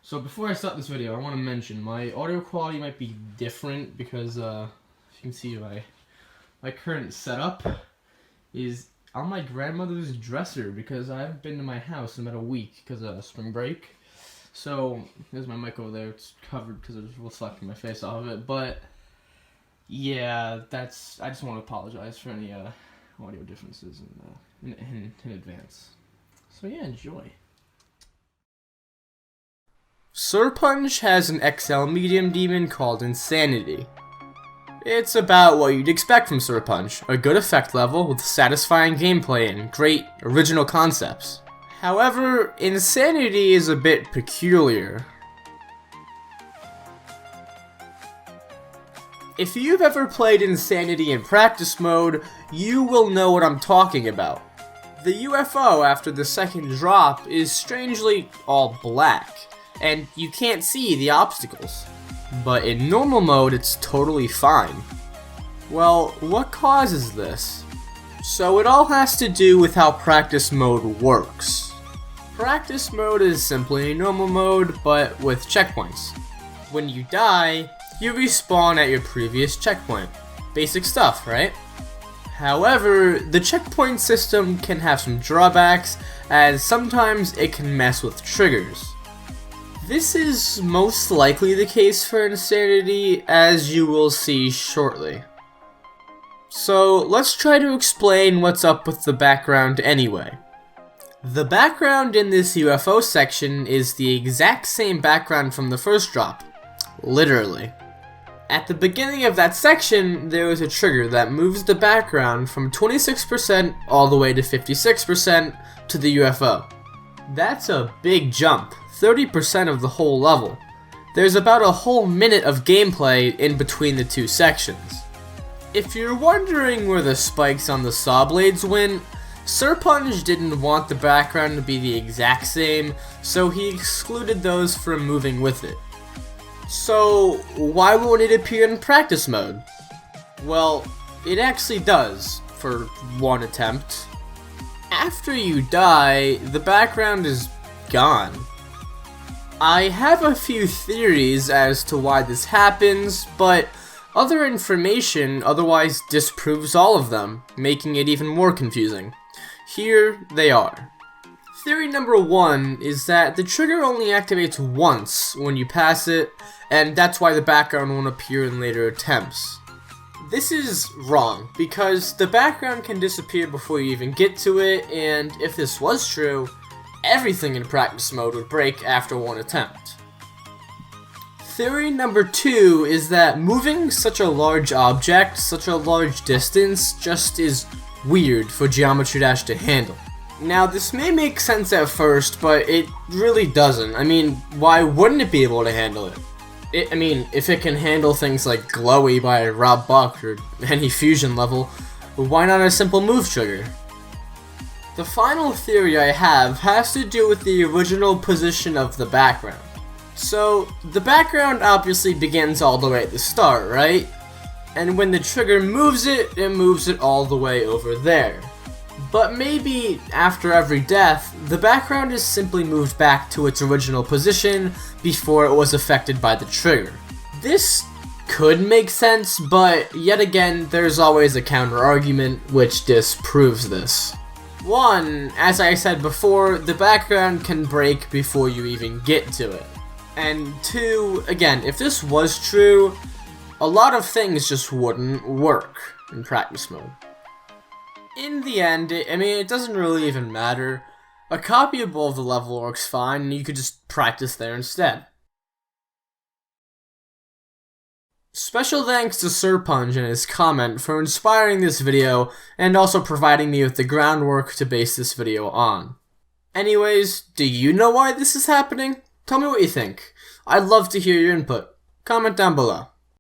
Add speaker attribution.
Speaker 1: So before I start this video, I want to mention my audio quality might be different because, as you can see, my current setup is on my grandmother's dresser because I haven't been to my house in about a week because of spring break. So there's my mic over there. It's covered because it's reflecting my face off of it. But yeah, I just want to apologize for any audio differences in advance. So yeah, enjoy. Serpunch has an XL medium demon called Insanity. It's about what you'd expect from Serpunch, a good effect level with satisfying gameplay and great original concepts. However, Insanity is a bit peculiar. If you've ever played Insanity in practice mode, you will know what I'm talking about. The UFO after the second drop is strangely all black, and you can't see the obstacles. But in normal mode, it's totally fine. Well, what causes this? So it all has to do with how practice mode works. Practice mode is simply normal mode, but with checkpoints. When you die, you respawn at your previous checkpoint. Basic stuff, right? However, the checkpoint system can have some drawbacks, as sometimes it can mess with triggers. This is most likely the case for Insanity, as you will see shortly. So let's try to explain what's up with the background anyway. The background in this UFO section is the exact same background from the first drop. Literally. At the beginning of that section, there is a trigger that moves the background from 26% all the way to 56% to the UFO. That's a big jump. 30% of the whole level. There's about a whole minute of gameplay in between the two sections. If you're wondering where the spikes on the saw blades went, Serpunch didn't want the background to be the exact same, so he excluded those from moving with it. So why won't it appear in practice mode? Well, it actually does, for one attempt. After you die, the background is gone. I have a few theories as to why this happens, but other information otherwise disproves all of them, making it even more confusing. Here they are. Theory number 1 is that the trigger only activates once when you pass it, and that's why the background won't appear in later attempts. This is wrong, because the background can disappear before you even get to it, and if this was true, everything in practice mode would break after one attempt. Theory number 2 is that moving such a large object, such a large distance, just is weird for Geometry Dash to handle. Now, this may make sense at first, but it really doesn't. I mean, why wouldn't it be able to handle it? If it can handle things like Glowy by Rob Buck or any fusion level, why not a simple move trigger? The final theory I have has to do with the original position of the background. So, the background obviously begins all the way at the start, right? And when the trigger moves it moves it all the way over there. But maybe, after every death, the background is simply moved back to its original position before it was affected by the trigger. This could make sense, but yet again, there's always a counter-argument which disproves this. 1, as I said before, the background can break before you even get to it. And 2, again, if this was true, a lot of things just wouldn't work in practice mode. In the end, it doesn't really even matter. A copy of the level works fine, and you could just practice there instead. Special thanks to Serpunch and his comment for inspiring this video and also providing me with the groundwork to base this video on. Anyways, do you know why this is happening? Tell me what you think. I'd love to hear your input. Comment down below.